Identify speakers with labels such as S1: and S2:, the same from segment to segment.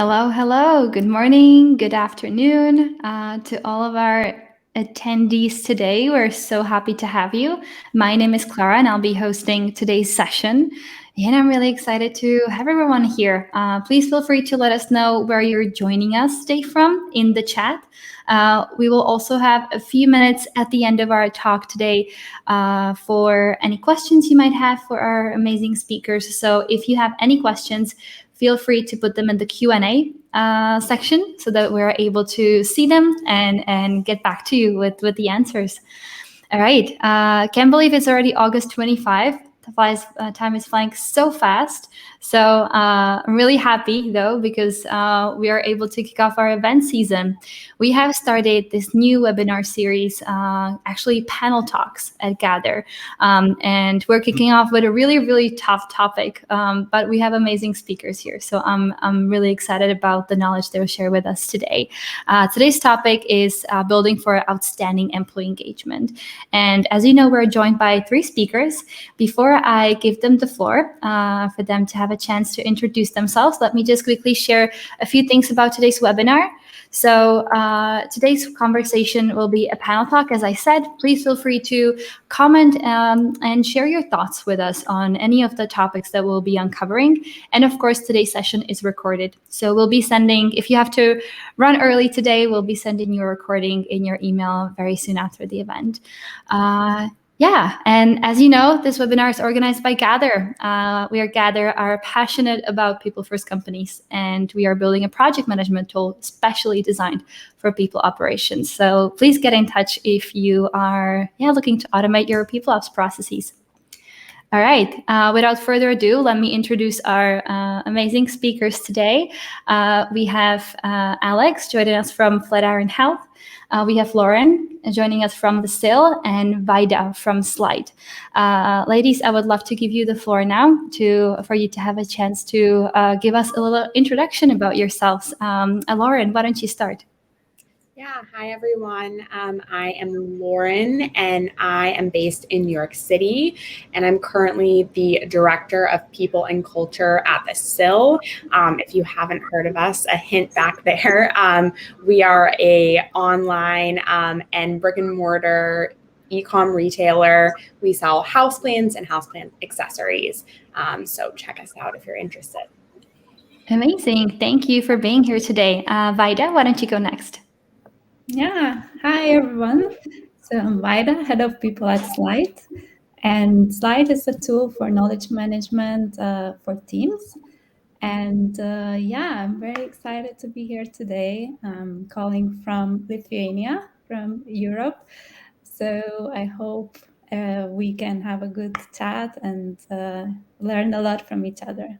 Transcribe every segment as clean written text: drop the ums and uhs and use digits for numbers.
S1: Hello, hello. Good morning, good afternoon to all of our attendees today. We're so happy to have you. My name is Clara, and I'll be hosting today's session. And I'm really excited to have everyone here. Please feel free to let us know where you're joining us today from in the chat. We will also have a few minutes at the end of our talk today for any questions you might have for our amazing speakers. So if you have any questions, feel free to put them in the Q&A section so that we're able to see them and get back to you with the answers. All right. Can't believe it's already August 25. Time is flying so fast. So I'm really happy, though, because we are able to kick off our event season. We have started this new webinar series, actually panel talks at Gather. And we're kicking off with a really, really tough topic. But we have amazing speakers here. So I'm really excited about the knowledge they'll share with us today. Today's topic is building for outstanding employee engagement. And as you know, we're joined by 3 speakers. Before I give them the floor for them to have a chance to introduce themselves, let me just quickly share a few things about today's webinar. So today's conversation will be a panel talk, as I said. Please feel free to comment and share your thoughts with us on any of the topics that we'll be uncovering. And of course, today's session is recorded. So we'll be sending, if you have to run early today, we'll be sending you a recording in your email very soon after the event. Yeah, and as you know, this webinar is organized by Gather. We at Gather are passionate about people-first companies, and we are building a project management tool specially designed for people operations. So please get in touch if you are looking to automate your people ops processes. All right, without further ado, let me introduce our amazing speakers today. We have Alex joining us from Flatiron Health. We have Lauren joining us from the Sill and Vaida from Slite. Ladies, I would love to give you the floor now for you to have a chance to give us a little introduction about yourselves. Lauren, why don't you start?
S2: Yeah, hi everyone. I am Lauren and I am based in New York City, and I'm currently the Director of People and Culture at the Sill. If you haven't heard of us, a hint back there. We are a online and brick and mortar e-com retailer. We sell houseplants and houseplant accessories. So check us out if you're interested.
S1: Amazing. Thank you for being here today. Vaida, why don't you go next?
S3: Yeah, hi everyone. So I'm Vaida, head of people at Slite. And Slite is a tool for knowledge management for teams. And I'm very excited to be here today. I'm calling from Lithuania, from Europe. So I hope we can have a good chat and learn a lot from each other.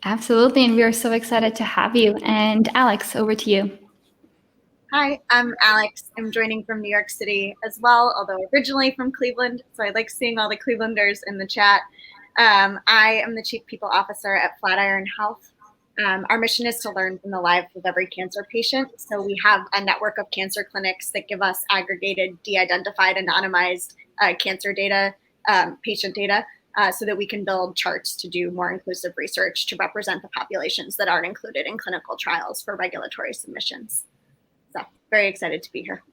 S1: Absolutely, and we are so excited to have you. And Alex, over to you.
S4: Hi, I'm Alex. I'm joining from New York City as well, although originally from Cleveland. So I like seeing all the Clevelanders in the chat. I am the Chief People Officer at Flatiron Health. Our mission is to learn from the lives of every cancer patient. So we have a network of cancer clinics that give us aggregated, de-identified, anonymized cancer data, patient data, so that we can build charts to do more inclusive research to represent the populations that aren't included in clinical trials for regulatory submissions. So very excited to be here.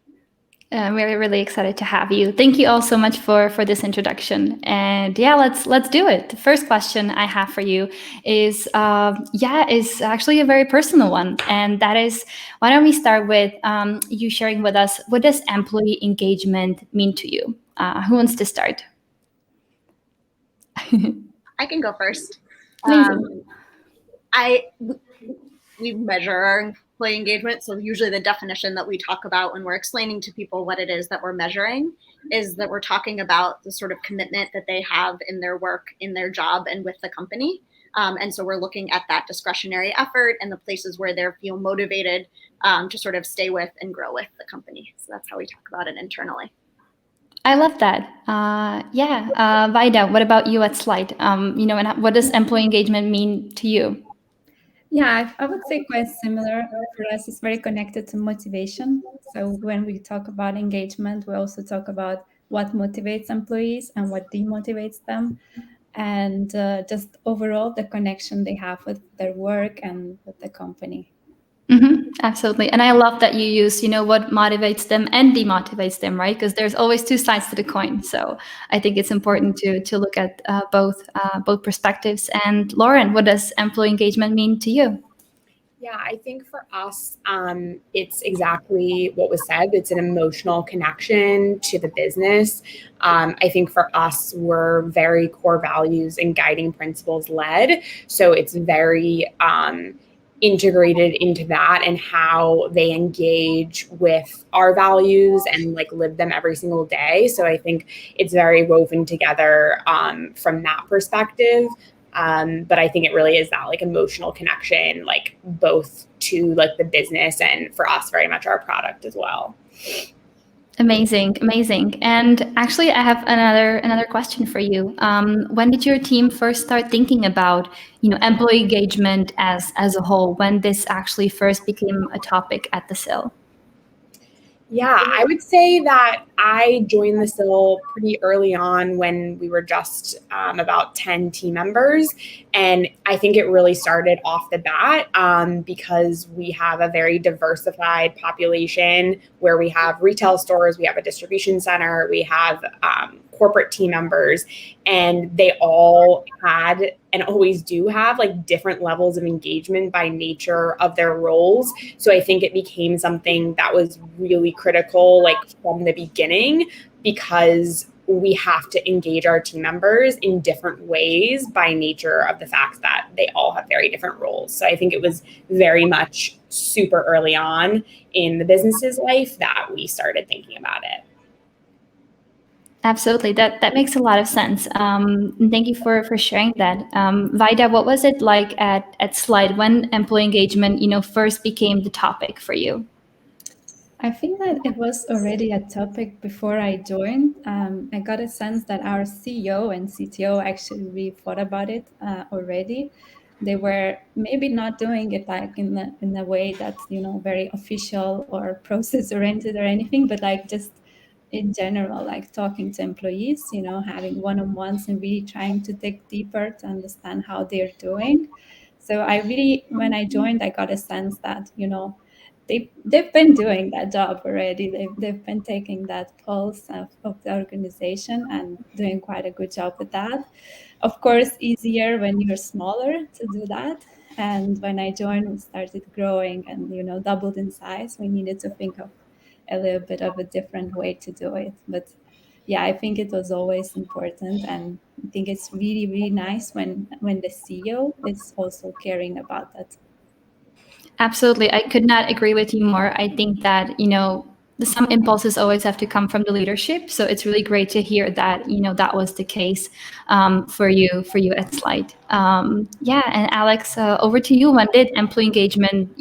S1: We're really excited to have you. Thank you all so much for this introduction. And let's do it. The first question I have for you is actually a very personal one. And that is, why don't we start with you sharing with us, what does employee engagement mean to you? Who wants to start?
S4: I can go first.
S1: Amazing.
S4: We measure our employee engagement. So usually the definition that we talk about when we're explaining to people what it is that we're measuring is that we're talking about the sort of commitment that they have in their work, in their job, and with the company. And so we're looking at that discretionary effort and the places where they feel motivated to sort of stay with and grow with the company. So that's how we talk about it internally.
S1: I love that. Vaida, what about you at Slite? And what does employee engagement mean to you?
S3: Yeah, I would say quite similar. For us, it's very connected to motivation. So when we talk about engagement, we also talk about what motivates employees and what demotivates them. and just overall the connection they have with their work and with the company.
S1: Absolutely. And I love that you use, what motivates them and demotivates them, right? Because there's always two sides to the coin. So I think it's important to look at both perspectives. And Lauren, what does employee engagement mean to you?
S2: Yeah, I think for us, it's exactly what was said. It's an emotional connection to the business. I think for us, we're very core values and guiding principles led. So it's very integrated into that and how they engage with our values and like live them every single day. So I think it's very woven together from that perspective. But I think it really is that like emotional connection, like both to like the business and for us very much our product as well.
S1: Amazing. And actually, I have another question for you. When did your team first start thinking about, employee engagement as a whole? When this actually first became a topic at the Sill?
S2: Yeah, I would say that I joined the Sill pretty early on when we were just about 10 team members. And I think it really started off the bat because we have a very diversified population where we have retail stores, we have a distribution center, we have corporate team members, and they all had and always do have like different levels of engagement by nature of their roles. So I think it became something that was really critical like from the beginning because we have to engage our team members in different ways by nature of the fact that they all have very different roles. So I think it was very much super early on in the business's life that we started thinking about it.
S1: Absolutely. That makes a lot of sense. And thank you for sharing that. Vaida, what was it like at Slite when employee engagement, first became the topic for you?
S3: I think that it was already a topic before I joined. I got a sense that our CEO and CTO actually really thought about it already. They were maybe not doing it like in a way that's very official or process oriented or anything, but like just in general, like talking to employees, having one-on-ones and really trying to dig deeper to understand how they're doing. So I really, when I joined, I got a sense that they've been doing that job already. They've been taking that pulse of the organization and doing quite a good job with that. Of course, easier when you're smaller to do that. And when I joined, we started growing and doubled in size. We needed to think of a little bit of a different way to do it. But yeah, I think it was always important, and I think it's really, really nice when the CEO is also caring about that.
S1: Absolutely. I could not agree with you more. I think that, some impulses always have to come from the leadership. So it's really great to hear that, that was the case for you at Slite. Yeah. And Alex, over to you. When did employee engagement,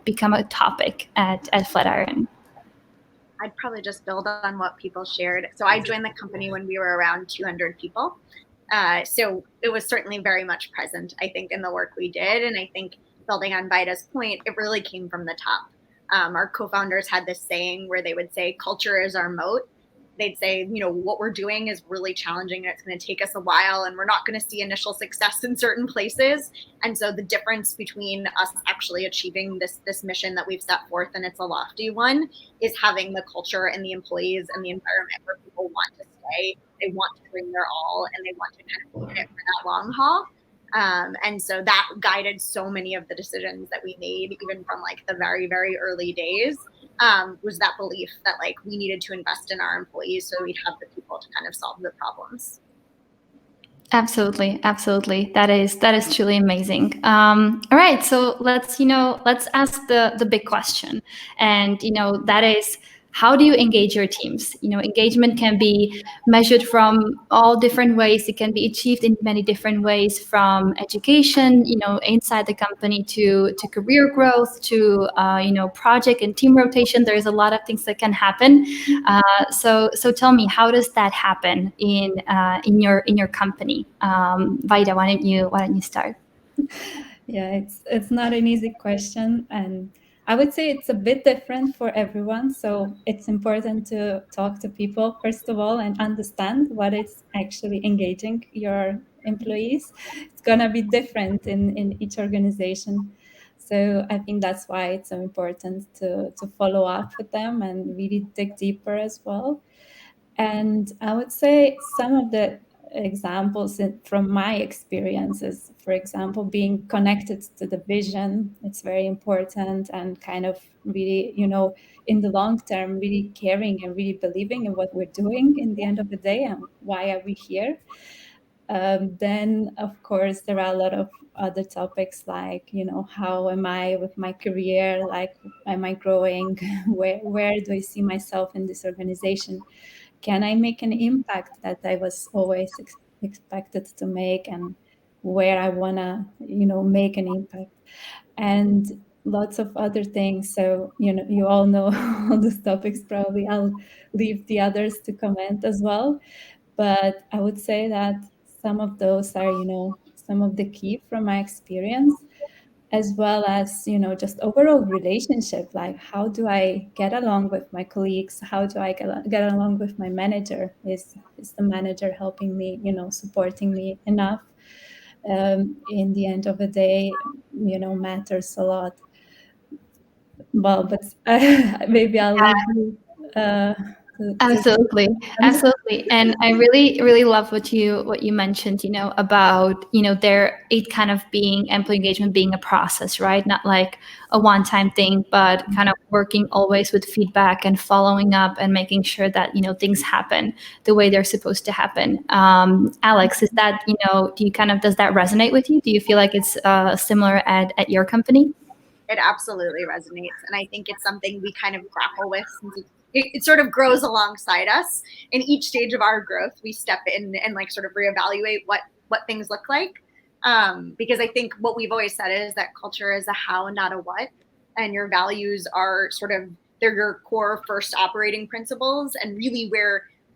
S1: become a topic at Flatiron?
S4: I'd probably just build on what people shared. So I joined the company when we were around 200 people. So it was certainly very much present, I think, in the work we did. And I think building on Vaida's point, it really came from the top. Our co-founders had this saying where they would say, culture is our moat. They'd say, what we're doing is really challenging and it's going to take us a while and we're not going to see initial success in certain places. And so the difference between us actually achieving this mission that we've set forth, and it's a lofty one, is having the culture and the employees and the environment where people want to stay, they want to bring their all, and they want to kind of be in it for that long haul. And so that guided so many of the decisions that we made, even from like the very, very early days, was that belief that like we needed to invest in our employees so we'd have the people to kind of solve the problems.
S1: Absolutely. That is truly amazing. All right, so let's ask the big question, and that is, how do you engage your teams? Engagement can be measured from all different ways. It can be achieved in many different ways, from education, inside the company, to career growth, to project and team rotation. There's a lot of things that can happen. So tell me, how does that happen in your company? Vaida, why don't you start?
S3: Yeah, it's not an easy question, and I would say it's a bit different for everyone. So it's important to talk to people first of all and understand what is actually engaging your employees, it's gonna be different in each organization. So I think that's why it's so important to follow up with them and really dig deeper as well. And I would say some of the examples from my experiences, for example, being connected to the vision, it's very important, and kind of really, in the long term, really caring and really believing in what we're doing in the end of the day and why are we here. Then, of course, there are a lot of other topics like, how am I with my career? Like, am I growing? Where do I see myself in this organization? Can I make an impact that I was always expected to make, and where I want to, make an impact? And lots of other things. So, you all know all these topics. Probably I'll leave the others to comment as well. But I would say that some of those are, some of the key from my experience, as well as, just overall relationship. Like, how do I get along with my colleagues? How do I get along with my manager? Is the manager helping me, supporting me enough? In the end of the day, matters a lot. Well, but maybe I'll leave you
S1: Absolutely, absolutely. And I really, really love what you mentioned, about, there it kind of being employee engagement being a process, right? Not like a one-time thing, but kind of working always with feedback and following up and making sure that, things happen the way they're supposed to happen. Alex, is that, does that resonate with you? Do you feel like it's similar at your company?
S4: It absolutely resonates. And I think it's something we kind of grapple with since it sort of grows alongside us. In each stage of our growth, we step in and like sort of reevaluate what things look like. Because I think what we've always said is that culture is a how, not a what. And your values are they're your core first operating principles, and really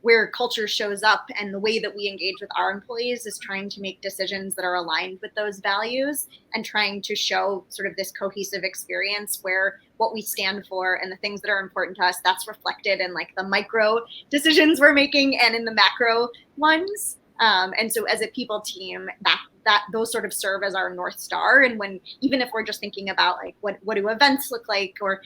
S4: where culture shows up and the way that we engage with our employees is trying to make decisions that are aligned with those values and trying to show sort of this cohesive experience where what we stand for and the things that are important to us, that's reflected in like the micro decisions we're making and in the macro ones. And so as a people team, that those sort of serve as our North Star. And even if we're just thinking about like, what do events look like, or,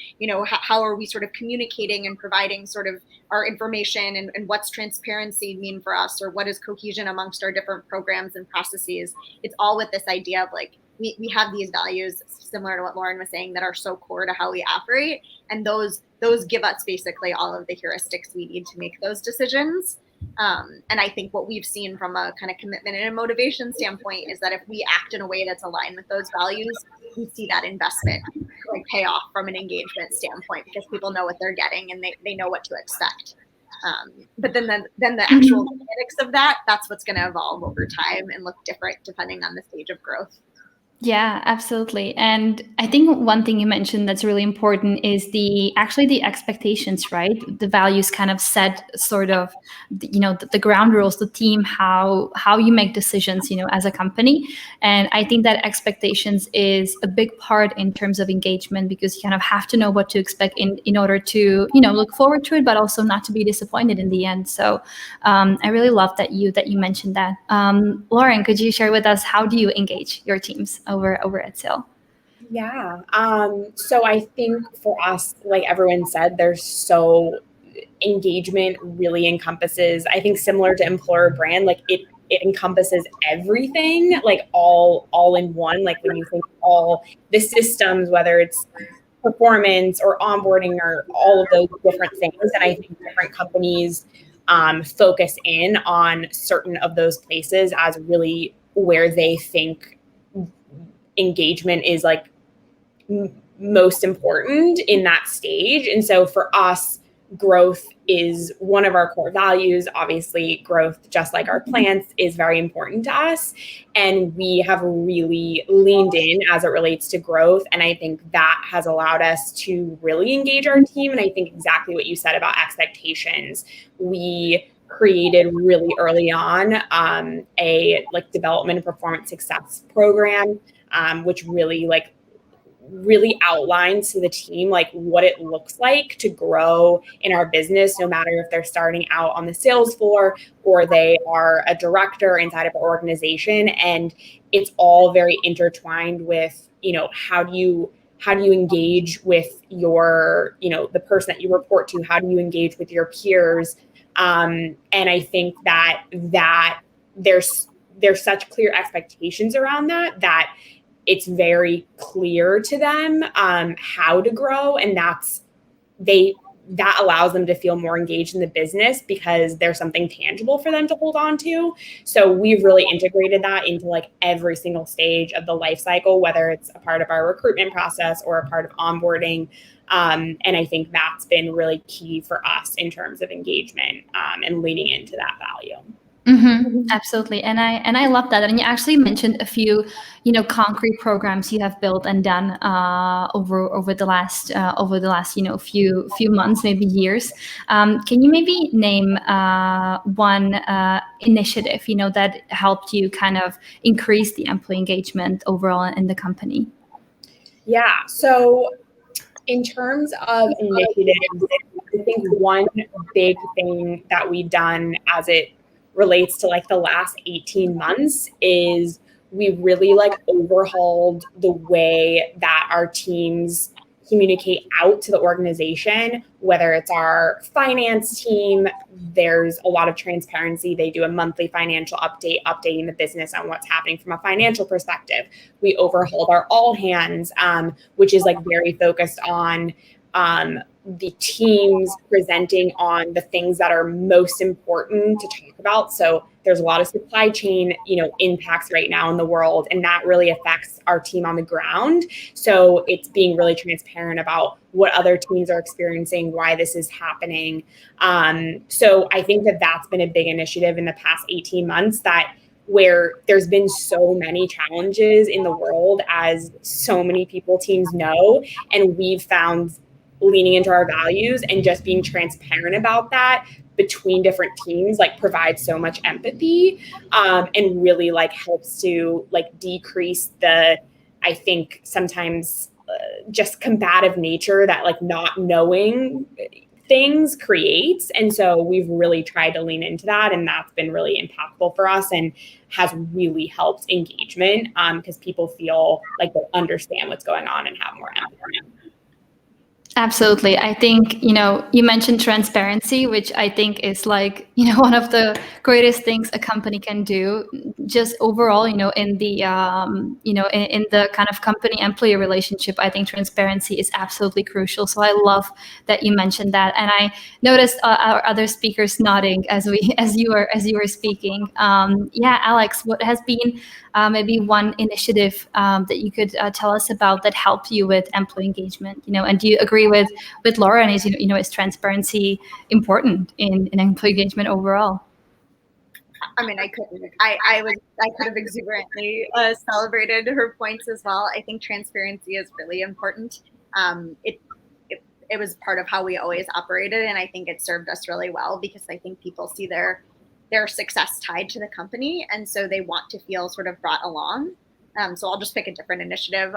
S4: how are we sort of communicating and providing sort of our information, and what's transparency mean for us, or what is cohesion amongst our different programs and processes? It's all with this idea of like, we have these values similar to what Lauren was saying that are so core to how we operate. And those give us basically all of the heuristics we need to make those decisions. And I think what we've seen from a kind of commitment and a motivation standpoint is that if we act in a way that's aligned with those values, we see that investment like pay off from an engagement standpoint, because people know what they're getting and they know what to expect. But then the actual mechanics of that's what's going to evolve over time and look different depending on the stage of growth.
S1: Yeah, absolutely. And I think one thing you mentioned that's really important is the expectations, right? The values kind of set sort of, the ground rules, the team, how you make decisions, as a company. And I think that expectations is a big part in terms of engagement, because you kind of have to know what to expect in order to, look forward to it, but also not to be disappointed in the end. So I really love that you mentioned that. Lauren, could you share with us, how do you engage your teams over at Sill?
S2: Yeah. So I think for us, like everyone said, engagement really encompasses, I think similar to employer brand, like it encompasses everything, like all in one. Like when you think all the systems, whether it's performance or onboarding or all of those different things. And I think different companies focus in on certain of those places as really where they think engagement is like most important in that stage. And so for us, growth is one of our core values. Obviously, growth, just like our plants, is very important to us. And we have really leaned in as it relates to growth. And I think that has allowed us to really engage our team. And I think exactly what you said about expectations, we created really early on a like development and performance success program, which really like really outlines to the team like what it looks like to grow in our business, no matter if they're starting out on the sales floor or they are a director inside of an organization. And it's all very intertwined with, how do you engage with your, the person that you report to? How do you engage with your peers? And I think that there's such clear expectations around that it's very clear to them how to grow, and that allows them to feel more engaged in the business because there's something tangible for them to hold on to. So we've really integrated that into like every single stage of the life cycle, whether it's a part of our recruitment process or a part of onboarding. And I think that's been really key for us in terms of engagement and leaning into that value.
S1: Absolutely, and I love that. And you actually mentioned a few, concrete programs you have built and done over the last few months, maybe years. Can you maybe name one initiative that helped you kind of increase the employee engagement overall in the company?
S2: Yeah. So in terms of initiatives, I think one big thing that we've done as it relates to like the last 18 months is we really like overhauled the way that our teams communicate out to the organization, whether it's our finance team. There's a lot of transparency. They do a monthly financial updating the business on what's happening from a financial perspective. We overhauled our all hands, which is like very focused on the teams presenting on the things that are most important to talk about. So there's a lot of supply chain, impacts right now in the world, and that really affects our team on the ground. So it's being really transparent about what other teams are experiencing, why this is happening. So I think that that's been a big initiative in the past 18 months, that where there's been so many challenges in the world, as so many teams know, and we've found leaning into our values and just being transparent about that between different teams like provides so much empathy and really like helps to like decrease the, I think sometimes just combative nature that like not knowing things creates. And so we've really tried to lean into that, and that's been really impactful for us and has really helped engagement because people feel like they understand what's going on and have more empathy.
S1: Absolutely. I think, you mentioned transparency, which I think is like, one of the greatest things a company can do. Just overall, in the, in the kind of company employee relationship, I think transparency is absolutely crucial. So I love that you mentioned that. And I noticed our other speakers nodding as you were speaking. Yeah, Alex, what has been maybe one initiative that you could tell us about that helped you with employee engagement? And do you agree with Laura? And is transparency important in employee engagement overall?
S4: I mean, I couldn't. I could have exuberantly celebrated her points as well. I think transparency is really important. It was part of how we always operated, and I think it served us really well because I think people see their success tied to the company, and so they want to feel sort of brought along. So I'll just pick a different initiative,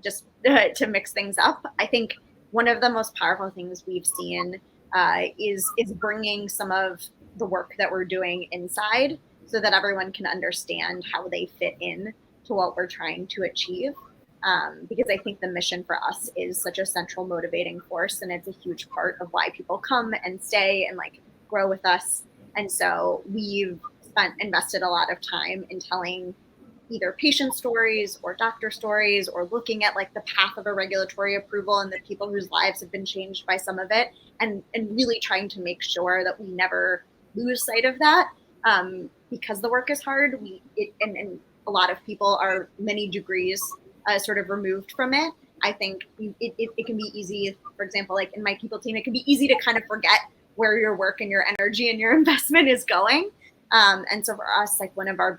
S4: just to mix things up. I think one of the most powerful things we've seen is bringing some of the work that we're doing inside so that everyone can understand how they fit in to what we're trying to achieve. Because I think the mission for us is such a central motivating force, and it's a huge part of why people come and stay and like grow with us. And so we've invested a lot of time in telling either patient stories or doctor stories, or looking at like the path of a regulatory approval and the people whose lives have been changed by some of it, and really trying to make sure that we never lose sight of that, because the work is hard. And a lot of people are many degrees sort of removed from it. I think it can be easy, for example, like in my people team, it can be easy to kind of forget where your work and your energy and your investment is going. And so for us, like one of our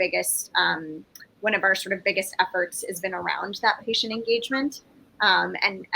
S4: sort of biggest efforts has been around that patient engagement. And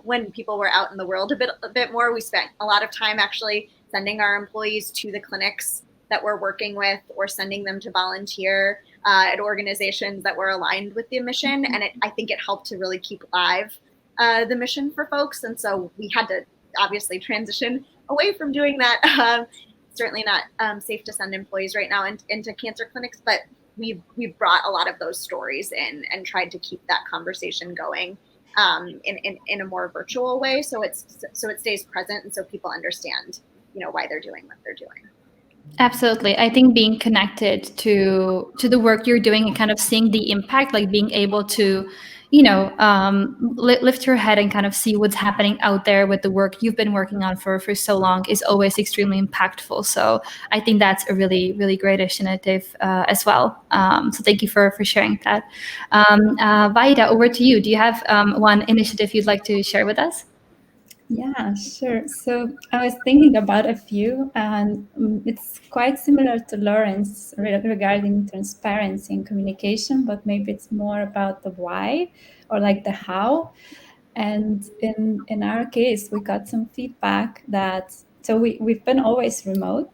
S4: when people were out in the world a bit more, we spent a lot of time actually sending our employees to the clinics that we're working with, or sending them to volunteer. at organizations that were aligned with the mission. And I think it helped to really keep alive the mission for folks. And so we had to obviously transition away from doing that. Certainly not safe to send employees right now into cancer clinics, but we've brought a lot of those stories in and tried to keep that conversation going in a more virtual way, so it stays present and so people understand, why they're doing what they're doing.
S1: Absolutely. I think being connected to the work you're doing and kind of seeing the impact, like being able to, lift your head and kind of see what's happening out there with the work you've been working on for so long is always extremely impactful. So I think that's a really, really great initiative as well. So thank you for sharing that. Vaida, over to you. Do you have one initiative you'd like to share with us?
S3: Yeah, sure. So I was thinking about a few, and it's quite similar to Lauren's regarding transparency and communication, but maybe it's more about the why or like the how. And in our case, we got some feedback that, so we've been always remote,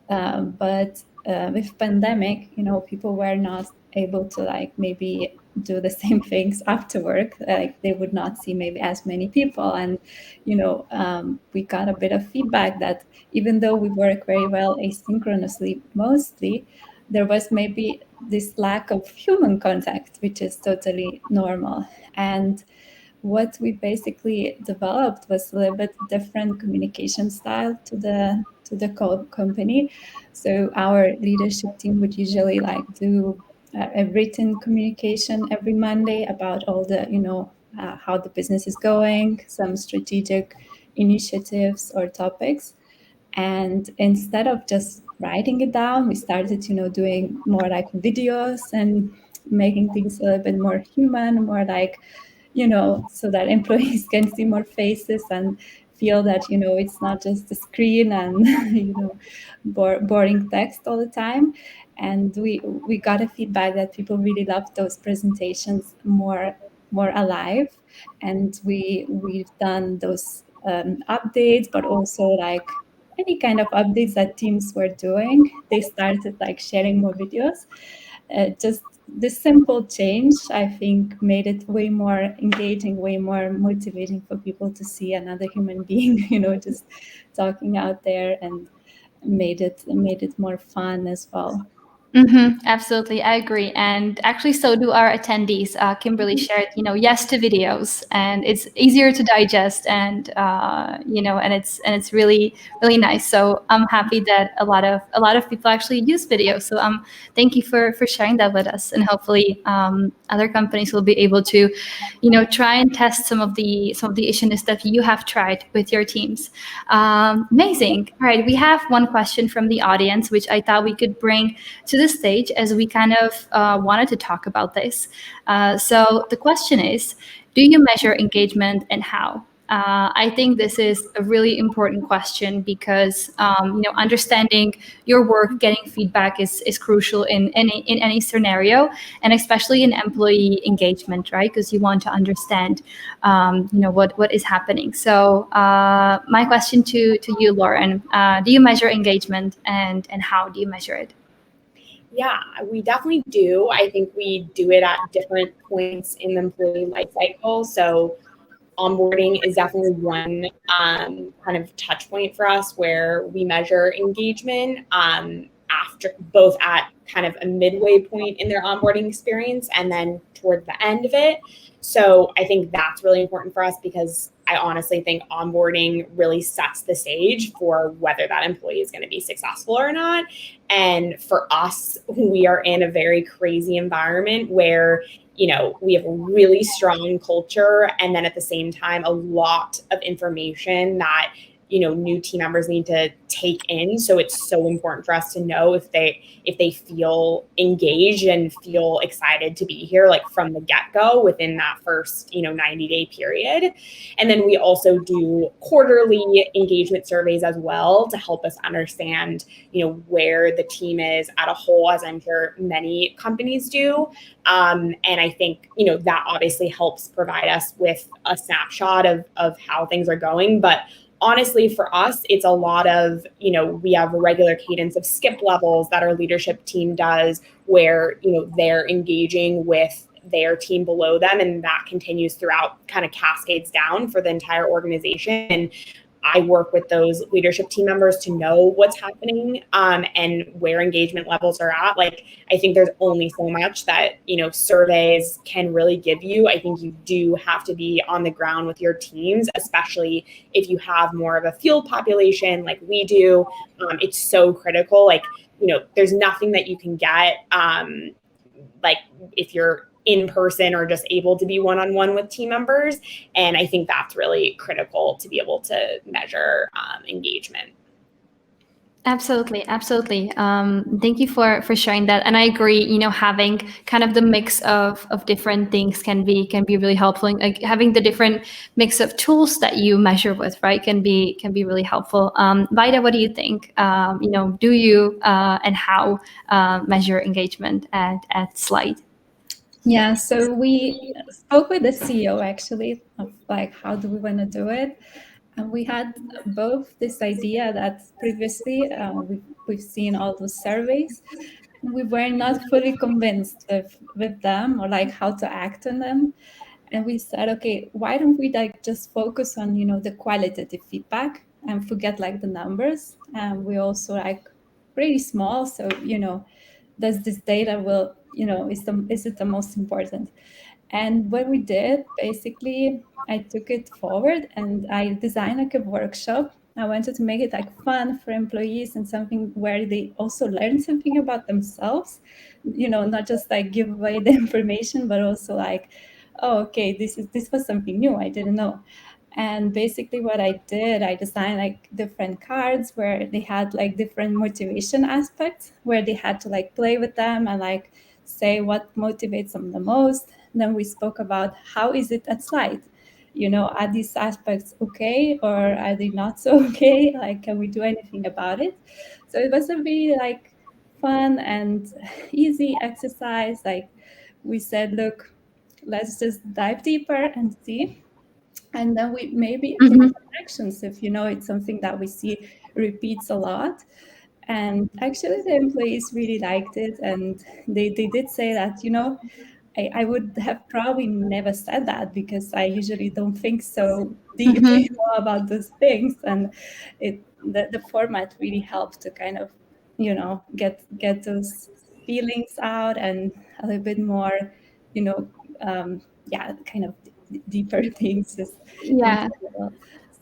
S3: but with pandemic, people were not able to like maybe do the same things after work. Like they would not see maybe as many people. And, we got a bit of feedback that even though we work very well asynchronously, mostly, there was maybe this lack of human contact, which is totally normal. And what we basically developed was a little bit different communication style to the company. So our leadership team would usually like do a written communication every Monday about all the how the business is going, some strategic initiatives or topics. And instead of just writing it down, we started doing more like videos and making things a little bit more human, more like so that employees can see more faces and feel that it's not just the screen and boring text all the time. And we got a feedback that people really loved those presentations more alive. And we've done those updates, but also like any kind of updates that teams were doing, they started like sharing more videos. Just this simple change, I think, made it way more engaging, way more motivating for people to see another human being, just talking out there, and made it more fun as well.
S1: Absolutely, I agree, and actually, so do our attendees. Kimberly shared, yes to videos, and it's easier to digest, and and it's really really nice. So I'm happy that a lot of people actually use videos. So thank you for sharing that with us, and hopefully other companies will be able to, try and test some of the initiatives that you have tried with your teams. Amazing. All right, we have one question from the audience, which I thought we could bring to the stage as we kind of wanted to talk about this. So the question is, do you measure engagement and how? I think this is a really important question because understanding your work, getting feedback is crucial in any scenario, and especially in employee engagement, right? Because you want to understand what is happening. So my question to you, Lauren, do you measure engagement, and how do you measure it?
S2: Yeah, we definitely do. I think we do it at different points in the employee life cycle. So onboarding is definitely one kind of touch point for us where we measure engagement after both at kind of a midway point in their onboarding experience and then toward the end of it. So I think that's really important for us because I honestly think onboarding really sets the stage for whether that employee is going to be successful or not. And for us, we are in a very crazy environment where we have a really strong culture, and then at the same time, a lot of information that new team members need to take in. So it's so important for us to know if they feel engaged and feel excited to be here, like from the get-go within that first 90-day period. And then we also do quarterly engagement surveys as well to help us understand where the team is at a whole, as I'm sure many companies do. And I think that obviously helps provide us with a snapshot of how things are going, but honestly, for us, it's a lot of, we have a regular cadence of skip levels that our leadership team does where, they're engaging with their team below them, and that continues throughout, kind of cascades down for the entire organization. And I work with those leadership team members to know what's happening and where engagement levels are at. Like, I think there's only so much that, surveys can really give you. I think you do have to be on the ground with your teams, especially if you have more of a field population like we do. It's so critical. Like, there's nothing that you can get like if you're in person or just able to be one-on-one with team members. And I think that's really critical to be able to measure engagement.
S1: Absolutely. Thank you for sharing that. And I agree, having kind of the mix of different things can be really helpful. And, like, having the different mix of tools that you measure with, right, can be really helpful. Vaida, what do you think? Do you and how measure engagement at Slite?
S3: Yeah, so we spoke with the CEO actually of like how do we want to do it, and we had both this idea that previously we've seen all those surveys, and we were not fully convinced with them or like how to act on them, and we said, okay, why don't we like just focus on the qualitative feedback and forget like the numbers, and we also like pretty small, so does this data will is it the most important? And what we did, basically, I took it forward and I designed like a workshop. I wanted to make it like fun for employees and something where they also learn something about themselves, not just like give away the information, but also like, oh, okay, this was something new I didn't know. And basically what I did, I designed like different cards where they had like different motivation aspects, where they had to like play with them and like say what motivates them the most. Then we spoke about how is it at Slite? Are these aspects okay or are they not so okay? Like, can we do anything about it? So it was a really like fun and easy exercise. Like we said, look, let's just dive deeper and see. And then we maybe take some actions if it's something that we see repeats a lot. And actually the employees really liked it, and they did say that I would have probably never said that because I usually don't think so deeply about those things, and the format really helped to kind of get those feelings out and a little bit more kind of deeper things just in
S1: Yeah,
S3: general.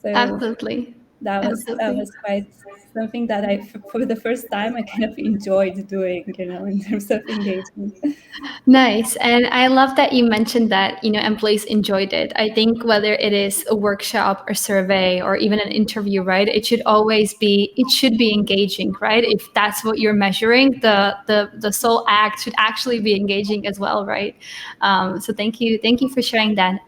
S3: So
S1: absolutely.
S3: that was quite something that for the first time I kind of enjoyed doing, in terms of engagement.
S1: Nice. And I love that you mentioned that, employees enjoyed it. I think whether it is a workshop or survey or even an interview, right? It should be engaging, right? If that's what you're measuring, the sole act should actually be engaging as well, right? So thank you for sharing that.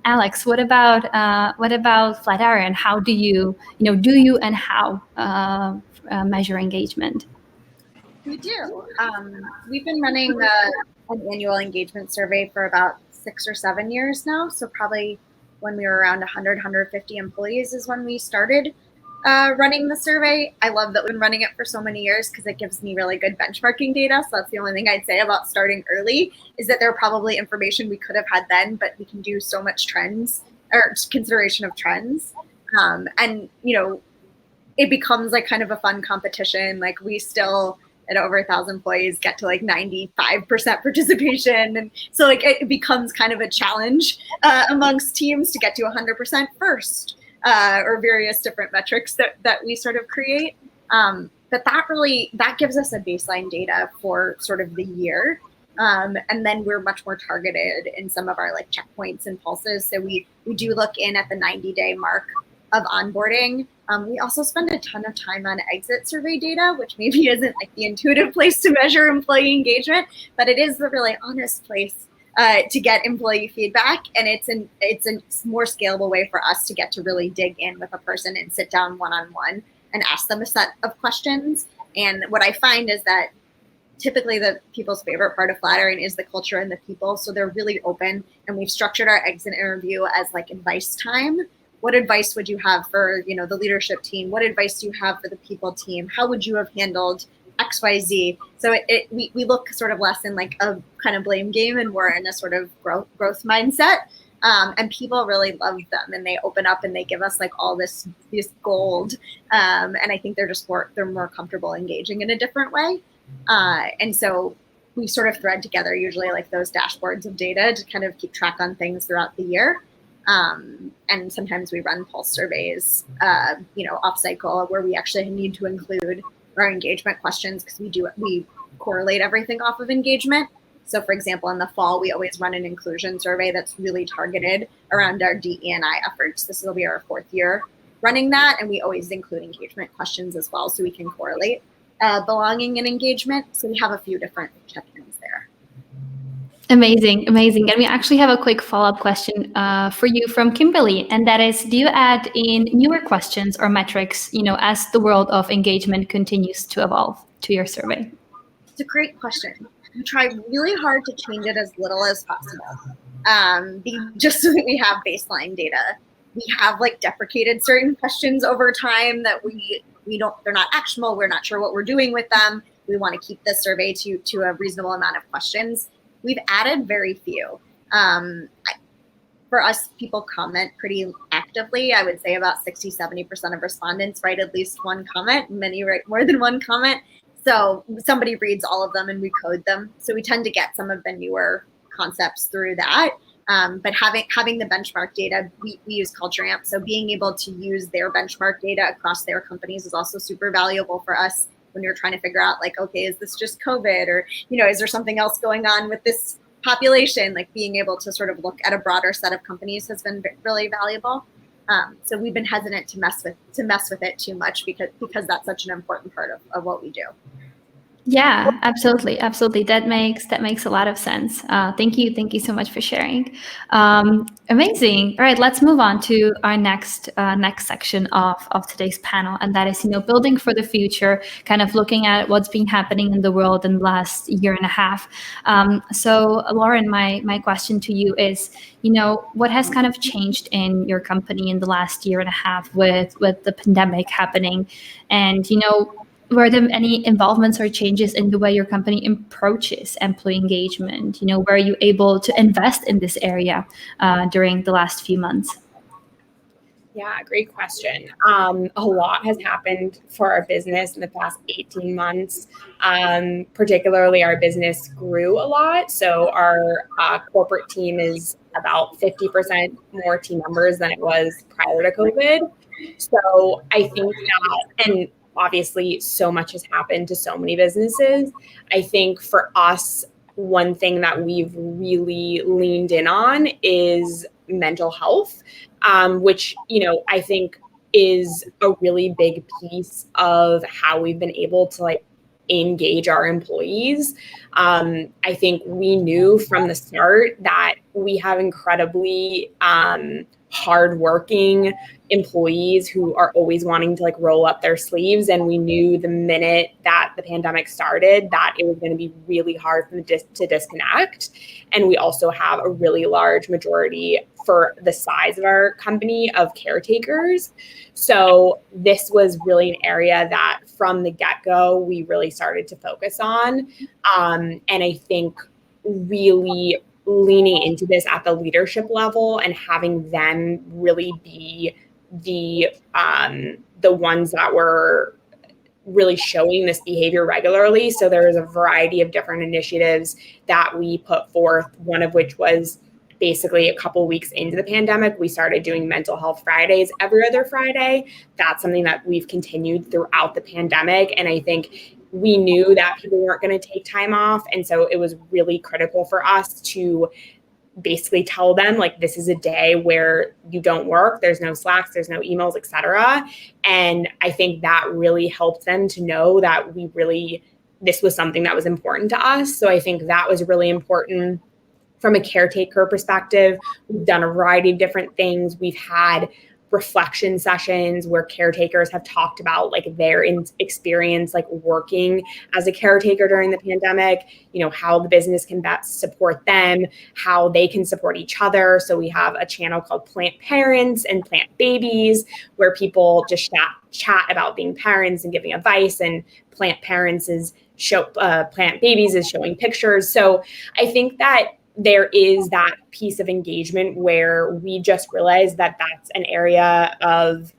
S1: Alex, what about Flatiron? How do you and how measure engagement?
S4: We do. We've been running an annual engagement survey for about 6 or 7 years now. So probably when we were around 100, 150 employees is when we started running the survey. I love that we've been running it for so many years because it gives me really good benchmarking data. So that's the only thing I'd say about starting early, is that there are probably information we could have had then, but we can do so much trends or consideration of trends. And, it becomes like kind of a fun competition. Like we still, at over 1,000 employees, get to like 95% participation. And so like it becomes kind of a challenge amongst teams to get to 100% first, or various different metrics that we sort of create. But that gives us a baseline data for sort of the year. And then we're much more targeted in some of our like checkpoints and pulses. So we do look in at the 90-day mark of onboarding. We also spend a ton of time on exit survey data, which maybe isn't like the intuitive place to measure employee engagement, but it is the really honest place to get employee feedback. And it's a more scalable way for us to get to really dig in with a person and sit down one-on-one and ask them a set of questions. And what I find is that typically the people's favorite part of Flatiron is the culture and the people. So they're really open, and we've structured our exit interview as like advice time what advice would you have for, the leadership team? What advice do you have for the people team? How would you have handled XYZ? So we look sort of less in like a kind of blame game and more in a sort of growth mindset. And people really love them, and they open up and they give us like all this gold. And I think they're more comfortable engaging in a different way. And so we sort of thread together usually like those dashboards of data to kind of keep track on things throughout the year. And sometimes we run pulse surveys, off cycle, where we actually need to include our engagement questions because we correlate everything off of engagement. So for example, in the fall, we always run an inclusion survey that's really targeted around our DE&I efforts. This will be our 4th year running that. And we always include engagement questions as well, so we can correlate belonging and engagement. So we have a few different check-ins there.
S1: Amazing. And we actually have a quick follow-up question for you from Kimberly. And that is, do you add in newer questions or metrics, as the world of engagement continues to evolve to your survey?
S4: It's a great question. We try really hard to change it as little as possible, just so that we have baseline data. We have like deprecated certain questions over time that they're not actionable. We're not sure what we're doing with them. We want to keep this survey to a reasonable amount of questions. We've added very few. For us, people comment pretty actively. I would say about 60-70% of respondents write at least one comment. Many write more than one comment. So somebody reads all of them and we code them. So we tend to get some of the newer concepts through that. But having the benchmark data, we use Culture Amp. So being able to use their benchmark data across their companies is also super valuable for us when you're trying to figure out like, okay, is this just COVID, or, is there something else going on with this population? Like being able to sort of look at a broader set of companies has been really valuable. So we've been hesitant to mess with it too much because that's such an important part of what we do.
S1: Yeah, absolutely. That makes a lot of sense. Thank you so much for sharing. Amazing. All right, let's move on to our next section of today's panel, and that is building for the future, kind of looking at what's been happening in the world in the last year and a half. So Lauren, my question to you is, what has kind of changed in your company in the last year and a half with the pandemic happening, and were there any involvements or changes in the way your company approaches employee engagement? Were you able to invest in this area during the last few months?
S2: Yeah, great question. A lot has happened for our business in the past 18 months. Particularly, our business grew a lot. So our corporate team is about 50% more team members than it was prior to COVID. So I think that, and obviously so much has happened to so many businesses. I think for us, one thing that we've really leaned in on is mental health, which, I think is a really big piece of how we've been able to engage our employees. I think we knew from the start that we have incredibly hardworking employees who are always wanting to roll up their sleeves. And we knew the minute that the pandemic started that it was going to be really hard for them to disconnect. And we also have a really large majority for the size of our company of caretakers. So this was really an area that from the get-go, we really started to focus on. And I think really leaning into this at the leadership level and having them really be the ones that were really showing this behavior regularly. So there was a variety of different initiatives that we put forth, one of which was basically a couple weeks into the pandemic, we started doing mental health Fridays every other Friday. That's something that we've continued throughout the pandemic. And I think we knew that people weren't going to take time off. And so it was really critical for us to basically tell them, this is a day where you don't work, there's no Slacks, there's no emails, etc. And I think that really helped them to know that this was something that was important to us. So I think that was really important. From a caretaker perspective, we've done a variety of different things. We've had reflection sessions where caretakers have talked about like their experience like working as a caretaker during the pandemic, how the business can best support them, how they can support each other. So we have a channel called Plant Parents and Plant Babies where people just chat about being parents and giving advice, and Plant Parents is Plant Babies is showing pictures. So I think that there is that piece of engagement where we just realized that that's an area of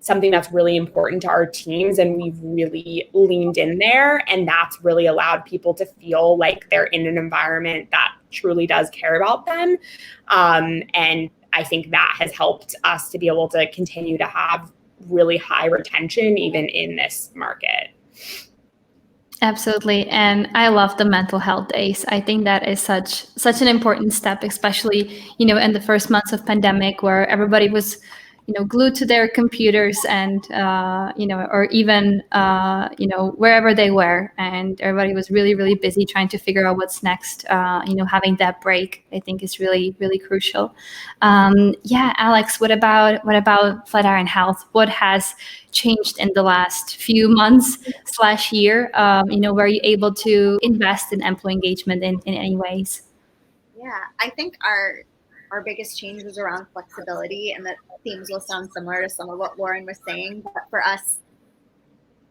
S2: something that's really important to our teams, and we've really leaned in there, and that's really allowed people to feel like they're in an environment that truly does care about them. And I think that has helped us to be able to continue to have really high retention even in this market.
S1: Absolutely. And I love the mental health days. I think that is such an important step, especially, in the first months of pandemic where everybody was, glued to their computers and, or even, wherever they were. And everybody was really, really busy trying to figure out what's next. Having that break, I think, is really, really crucial. Alex, what about Flatiron Health? What has changed in the last few months / year? Were you able to invest in employee engagement in any ways?
S4: Yeah, I think our biggest change was around flexibility, and that themes will sound similar to some of what Lauren was saying. But for us,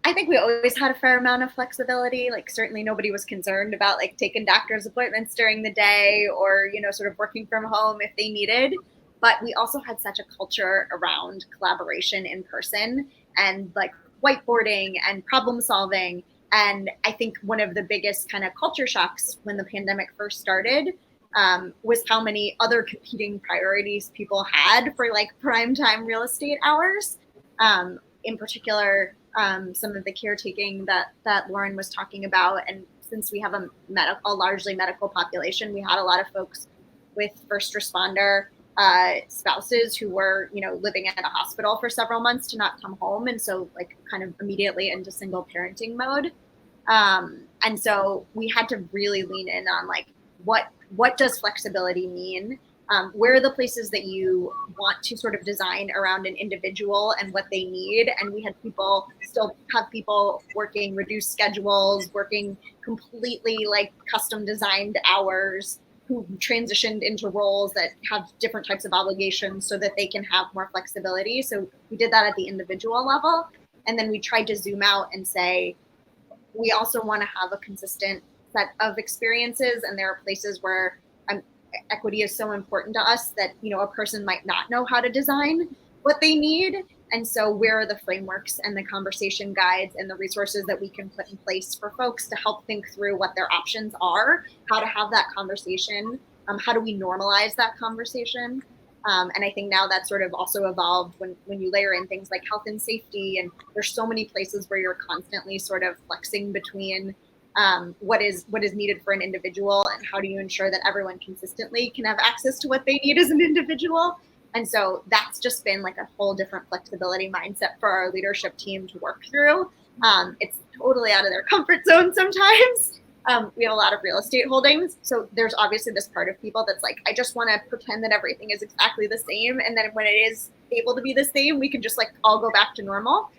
S4: I think we always had a fair amount of flexibility. Like certainly nobody was concerned about like taking doctor's appointments during the day or, sort of working from home if they needed. But we also had such a culture around collaboration in person and like whiteboarding and problem solving. And I think one of the biggest kind of culture shocks when the pandemic first started was how many other competing priorities people had for like primetime real estate hours. In particular, some of the caretaking that Lauren was talking about. And since we have a largely medical population, we had a lot of folks with first responder spouses who were, living in a hospital for several months to not come home. And so like kind of immediately into single parenting mode. And so we had to really lean in on like, what does flexibility mean? Where are the places that you want to sort of design around an individual and what they need? And we had still have people working reduced schedules, working completely like custom designed hours, who transitioned into roles that have different types of obligations so that they can have more flexibility. So we did that at the individual level. And then we tried to zoom out and say, we also want to have a consistent set of experiences. And there are places where equity is so important to us that, a person might not know how to design what they need. And so where are the frameworks and the conversation guides and the resources that we can put in place for folks to help think through what their options are, how to have that conversation, how do we normalize that conversation? And I think now that's sort of also evolved when you layer in things like health and safety, and there's so many places where you're constantly sort of flexing between what is needed for an individual and how do you ensure that everyone consistently can have access to what they need as an individual. And so that's just been like a whole different flexibility mindset for our leadership team to work through. It's totally out of their comfort zone sometimes. We have a lot of real estate holdings. So there's obviously this part of people that's like, I just want to pretend that everything is exactly the same. And then when it is able to be the same, we can just like all go back to normal.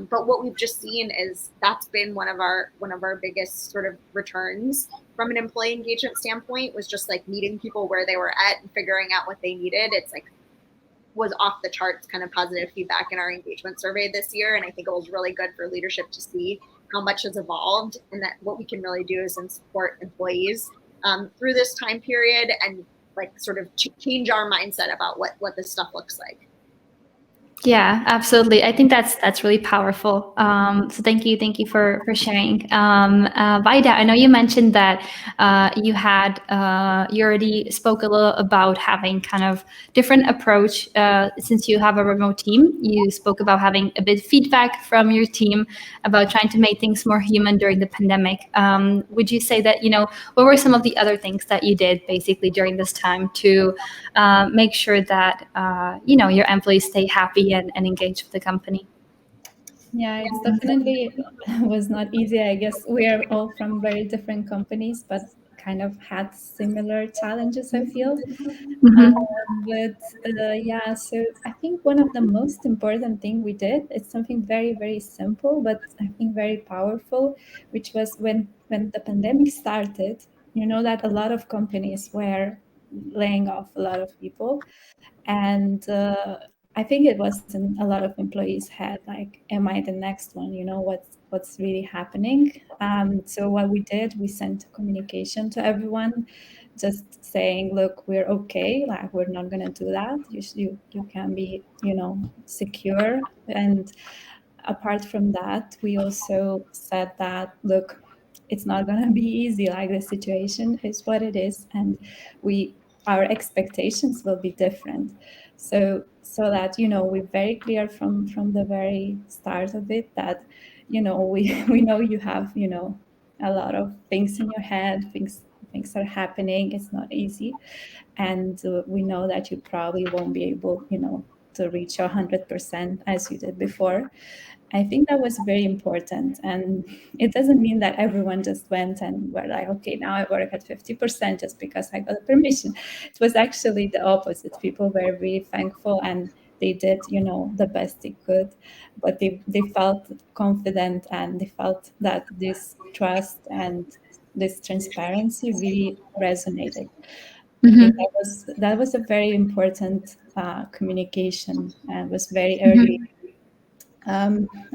S4: But what we've just seen is that's been one of our biggest sort of returns from an employee engagement standpoint, was just like meeting people where they were at and figuring out what they needed. It's like was off the charts kind of positive feedback in our engagement survey this year. And I think it was really good for leadership to see how much has evolved and that what we can really do is support employees through this time period and like sort of change our mindset about what this stuff looks like.
S1: Yeah, absolutely. I think that's really powerful. So thank you for sharing. Vaida, I know you mentioned that you already spoke a little about having kind of different approach since you have a remote team. You spoke about having a bit of feedback from your team about trying to make things more human during the pandemic. Would you say that, what were some of the other things that you did basically during this time to make sure that, your employees stay happy and engage with the company?
S3: Yeah, it's definitely was not easy. I guess we are all from very different companies, but kind of had similar challenges, I feel. Yeah, so I think one of the most important thing we did, it's something very, very simple, but I think very powerful, which was when the pandemic started, you know that a lot of companies were laying off a lot of people. And I think it wasn't a lot of employees had like, am I the next one? You know, what's really happening? So what we did, we sent a communication to everyone, just saying, look, we're okay. Like, we're not gonna do that. You can be, you know, secure. And apart from that, we also said that, look, it's not going to be easy. Like, the situation is what it is, and our expectations will be different. So that, you know, we're very clear from the very start of it that, you know, we know you have, you know, a lot of things in your head, things are happening. It's not easy, and we know that you probably won't be able, you know, to reach 100% as you did before. I think that was very important. And it doesn't mean that everyone just went and were like, okay, now I work at 50% just because I got permission. It was actually the opposite. People were really thankful, and they did, you know, the best they could, but they felt confident, and they felt that this trust and this transparency really resonated. I think that was a very important communication, and was very early.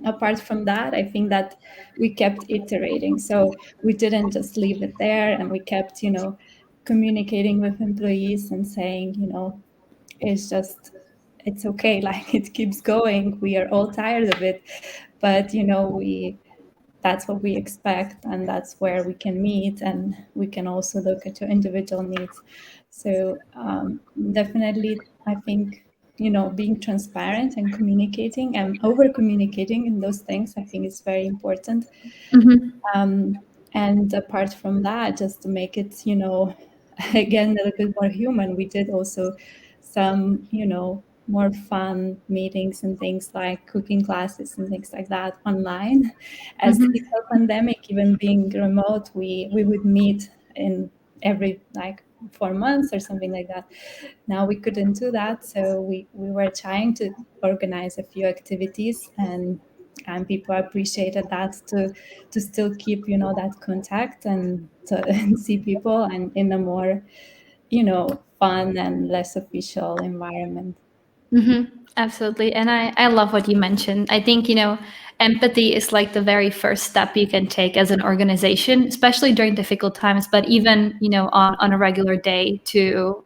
S3: Apart from that, I think that we kept iterating. So we didn't just leave it there, and we kept, you know, communicating with employees and saying, you know, it's okay. Like, it keeps going. We are all tired of it, but, you know, that's what we expect, and that's where we can meet, and we can also look at your individual needs. So definitely, I think, you know, being transparent and communicating and over communicating in those things, I think is very important. And apart from that, just to make it, you know, again, a little bit more human, we did also some, you know, more fun meetings and things like cooking classes and things like that online. As the pandemic, even being remote, we would meet in every like 4 months or something like that. Now we couldn't do that, so we were trying to organize a few activities, and people appreciated that, to still keep, you know, that contact, and to and see people, and in a more, you know, fun and less official environment.
S1: Absolutely. And I love what you mentioned. I think, you know, empathy is like the very first step you can take as an organization, especially during difficult times, but even, you know, on a regular day, to,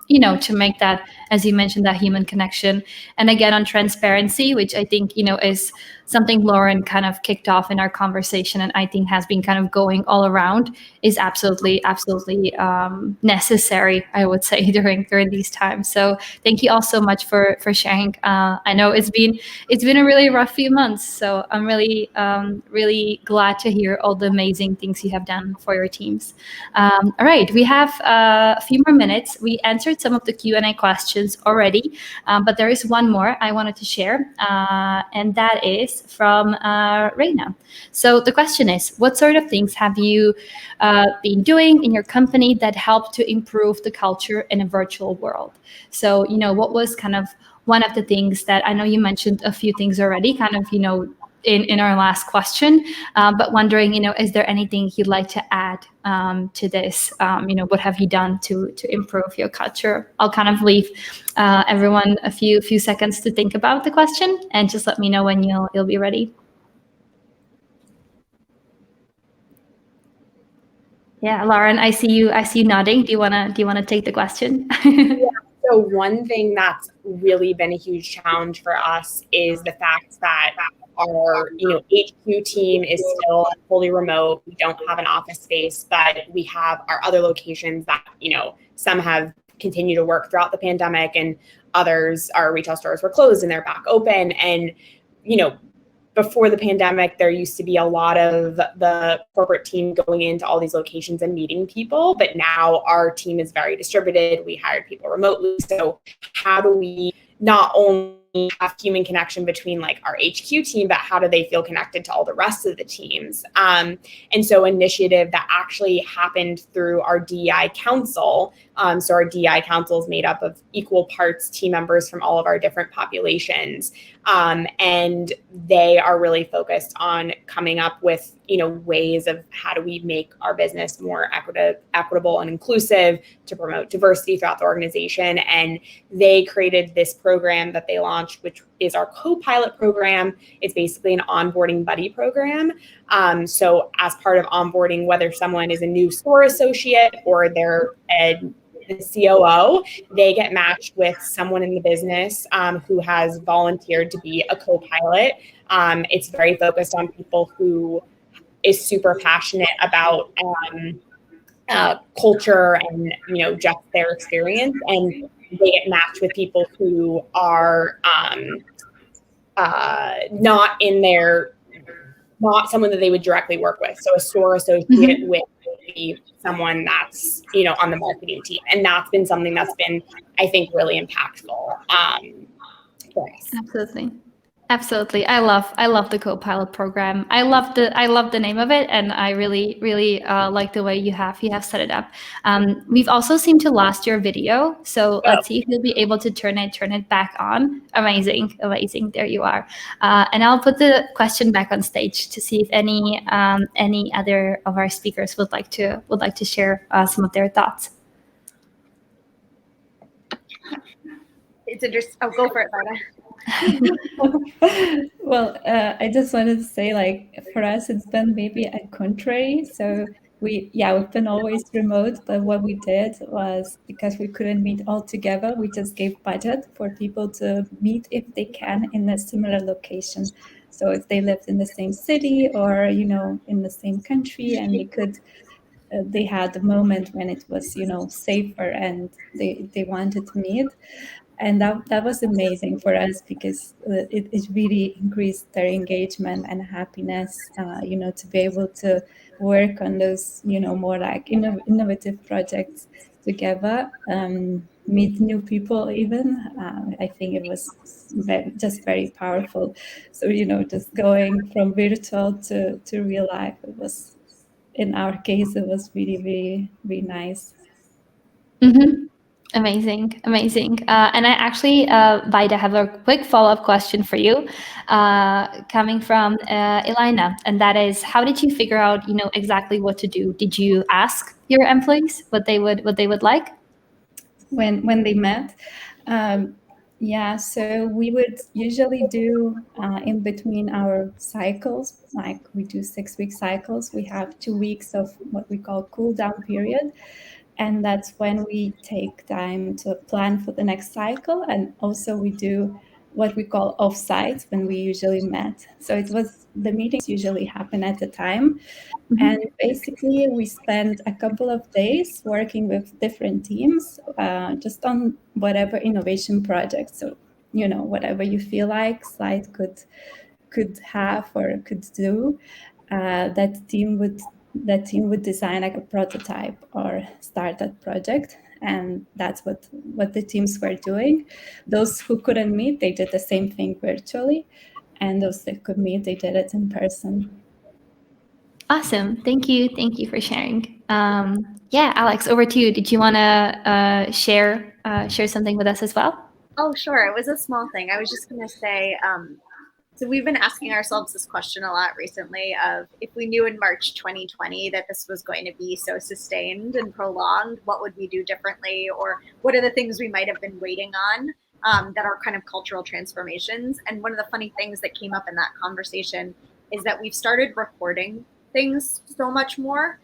S1: you know, to make that, as you mentioned, that human connection. And again, on transparency, which I think, you know, is something Lauren kind of kicked off in our conversation, and I think has been kind of going all around, is absolutely necessary, I would say, during these times. So thank you all so much for sharing. I know it's been a really rough few months, so I'm really glad to hear all the amazing things you have done for your teams. All right, we have a few more minutes. We answered some of the Q&A questions already, but there is one more I wanted to share, and that is from Reina. So the question is, what sort of things have you been doing in your company that helped to improve the culture in a virtual world? So, you know, what was kind of one of the things that, I know you mentioned a few things already, kind of, you know, in our last question, but wondering, you know, is there anything you'd like to add to this? You know, what have you done to improve your culture? I'll kind of leave everyone a few seconds to think about the question, and just let me know when you'll be ready. Yeah, Lauren, I see you nodding. Do you wanna take the question?
S2: Yeah. So one thing that's really been a huge challenge for us is the fact that our, you know, HQ team is still fully remote. We don't have an office space, but we have our other locations that, you know, some have continued to work throughout the pandemic, and others, our retail stores were closed and they're back open. And, you know, before the pandemic, there used to be a lot of the corporate team going into all these locations and meeting people, but now our team is very distributed. We hired people remotely. So how do we not only have human connection between like our HQ team, but how do they feel connected to all the rest of the teams? And so initiative that actually happened through our DEI council. So our DEI council is made up of equal parts team members from all of our different populations. And they are really focused on coming up with, ways of how do we make our business more equitable and inclusive to promote diversity throughout the organization. And they created this program that they launched, which is our co-pilot program. It's basically an onboarding buddy program. So as part of onboarding, whether someone is a new store associate or they're the COO, they get matched with someone in the business who has volunteered to be a co-pilot. It's very focused on people who is super passionate about culture and, just their experience. And they get matched with people who are not someone that they would directly work with. So a store associate with someone that's, on the marketing team. And that's been something that's been, I think, really impactful for us.
S1: Absolutely. I love the co-pilot program. I love the name of it, and I really like the way you have set it up. We've also seemed to lost your video, so let's see if you'll be able to turn it back on. Amazing. There you are. And I'll put the question back on stage to see if any other of our speakers would like to share some of their thoughts.
S4: It's interesting. Oh, go for it, Vaida.
S3: Well, I just wanted to say, like, for us, it's been maybe a contrary. So we've been always remote, but what we did was, because we couldn't meet all together, we just gave budget for people to meet if they can in a similar location. So if they lived in the same city or, in the same country, and they had a moment when it was, safer and they wanted to meet. And that was amazing for us, because it really increased their engagement and happiness, to be able to work on those, more like innovative projects together, meet new people even. I think it was just very powerful. So, just going from virtual to real life, it was, in our case, it was really, really, really nice.
S1: Mm-hmm. Amazing. And I actually, Vaida, have a quick follow-up question for you, coming from Elena, and that is, how did you figure out, exactly what to do? Did you ask your employees what they would like
S3: when they met? So we would usually do in between our cycles, like we do 6-week cycles, we have 2 weeks of what we call cool down period. And that's when we take time to plan for the next cycle. And also we do what we call offsites when we usually met. So the meetings usually happen at the time. Mm-hmm. And basically we spend a couple of days working with different teams, just on whatever innovation project. So, whatever you feel like Slite could have or could do, that team would design like a prototype or start that project. And that's what the teams were doing. Those who couldn't meet, they did the same thing virtually. And those that could meet, they did it in person.
S1: Awesome. Thank you for sharing. Alex, over to you. Did you want to share something with us as well?
S4: Oh, sure. It was a small thing. I was just going to say, so we've been asking ourselves this question a lot recently of, if we knew in March 2020 that this was going to be so sustained and prolonged, what would we do differently? Or what are the things we might have been waiting on that are kind of cultural transformations? And one of the funny things that came up in that conversation is that we've started recording things so much more,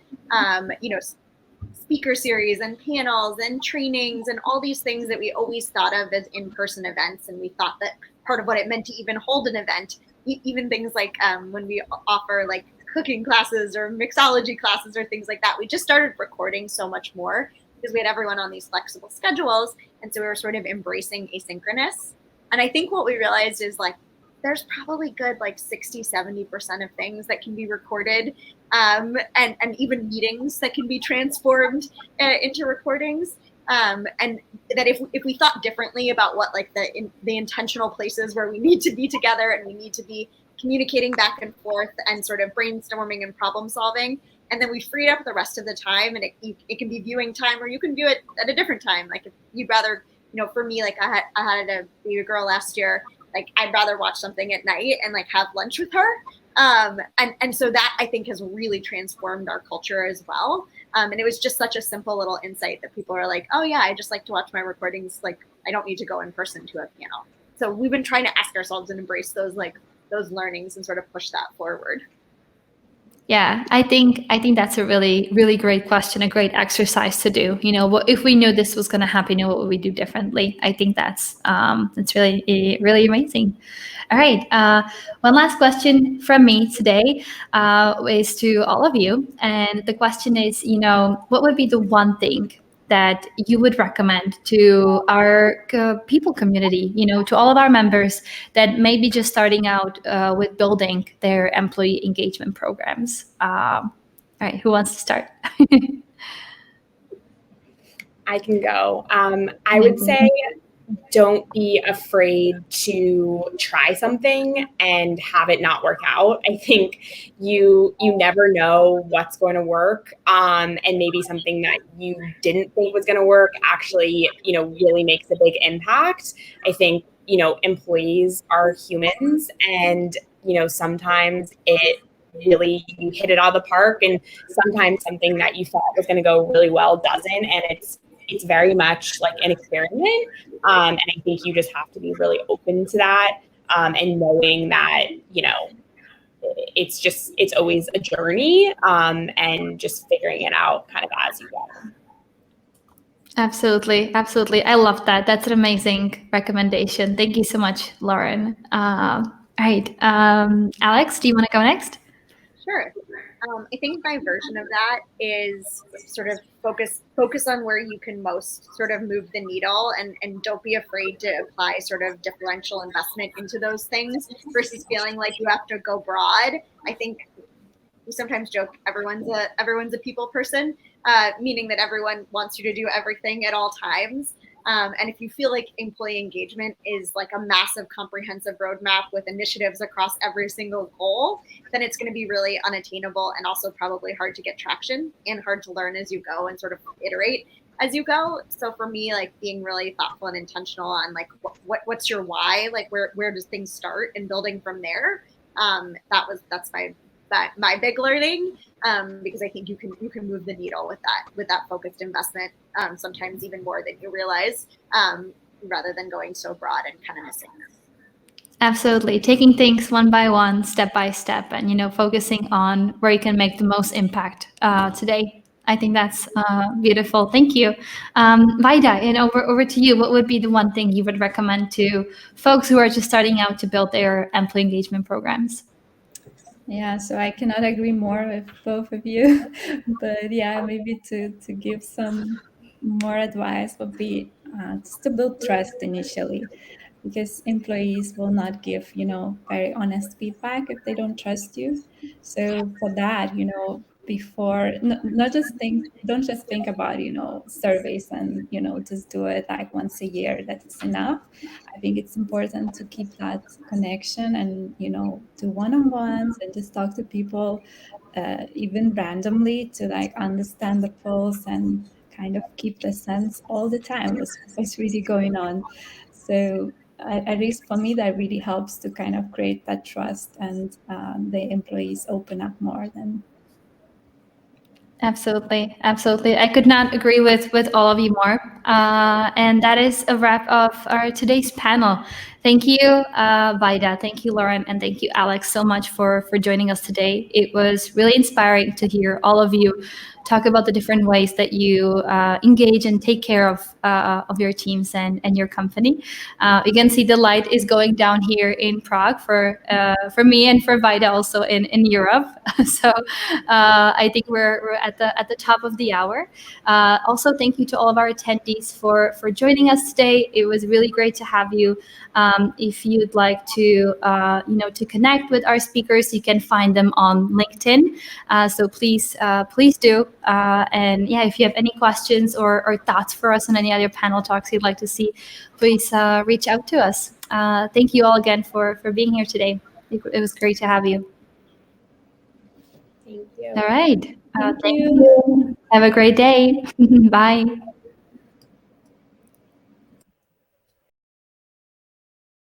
S4: speaker series and panels and trainings and all these things that we always thought of as in-person events. And we thought that part of what it meant to even hold an event, even things like when we offer like cooking classes or mixology classes or things like that, we just started recording so much more because we had everyone on these flexible schedules. And so we were sort of embracing asynchronous. And I think what we realized is, like, there's probably good like 60-70% of things that can be recorded, and even meetings that can be transformed into recordings. And that if we thought differently about what like the intentional places where we need to be together and we need to be communicating back and forth and sort of brainstorming and problem solving, and then we freed up the rest of the time, and it can be viewing time, or you can view it at a different time. Like if you'd rather, for me, like I had a baby girl last year. Like I'd rather watch something at night and like have lunch with her. And so that I think has really transformed our culture as well. And it was just such a simple little insight that people are like, oh yeah, I just like to watch my recordings. Like I don't need to go in person to a panel. So we've been trying to ask ourselves and embrace those learnings and sort of push that forward.
S1: Yeah, I think that's a really, really great question, a great exercise to do. What if we knew this was going to happen? What would we do differently? I think that's really, really amazing. All right, one last question from me today is to all of you, and the question is, what would be the one thing that you would recommend to our people community, to all of our members that may be just starting out with building their employee engagement programs? All right, who wants to start?
S2: I can go. I would say don't be afraid to try something and have it not work out. I think you never know what's going to work. And maybe something that you didn't think was going to work actually, really makes a big impact. I think, employees are humans, and, sometimes it really, you hit it out of the park, and sometimes something that you thought was going to go really well doesn't. And it's very much like an experiment. And I think you just have to be really open to that, and knowing that, it's always a journey, and just figuring it out kind of as you go.
S1: Absolutely. Absolutely. I love that. That's an amazing recommendation. Thank you so much, Lauren. All right. Alex, do you want to go next?
S4: Sure. I think my version of that is sort of focus on where you can most sort of move the needle, and don't be afraid to apply sort of differential investment into those things versus feeling like you have to go broad. I think we sometimes joke everyone's a people person, meaning that everyone wants you to do everything at all times. And if you feel like employee engagement is like a massive comprehensive roadmap with initiatives across every single goal, then it's going to be really unattainable and also probably hard to get traction and hard to learn as you go and sort of iterate as you go. So for me, like being really thoughtful and intentional on like what's your why, like where does things start, and building from there. That's my big learning, because I think you can move the needle with that focused investment, sometimes even more than you realize, rather than going so broad and kind of missing them.
S1: Absolutely. Taking things one by one, step by step, and, focusing on where you can make the most impact today. I think that's beautiful. Thank you. Vaida, and over to you. What would be the one thing you would recommend to folks who are just starting out to build their employee engagement programs?
S3: Yeah, so I cannot agree more with both of you, but yeah, maybe to give some more advice would be just to build trust initially, because employees will not give, very honest feedback if they don't trust you. So for that, before don't just think about, surveys and, just do it like once a year, that's enough. I think it's important to keep that connection and, do one-on-ones and just talk to people, even randomly, to like understand the pulse and kind of keep the sense all the time what's really going on. So at least for me, that really helps to kind of create that trust, and the employees open up more then.
S1: Absolutely. Absolutely. I could not agree with all of you more. And that is a wrap of our today's panel. Thank you, Vaida. Thank you, Lauren. And thank you, Alex, so much for joining us today. It was really inspiring to hear all of you talk about the different ways that you engage and take care of your teams and your company. You can see the light is going down here in Prague for me and for Vaida also in Europe. So I think we're at the top of the hour. Also, thank you to all of our attendees for joining us today. It was really great to have you. If you'd like to to connect with our speakers, you can find them on LinkedIn. So please do And yeah, if you have any questions or thoughts for us on any other panel talks you'd like to see, please reach out to us. Thank you all again for being here today. It was great to have you.
S2: Thank you.
S1: All right.
S3: Thank
S1: Thank
S3: you.
S1: you. Have a great day. Bye.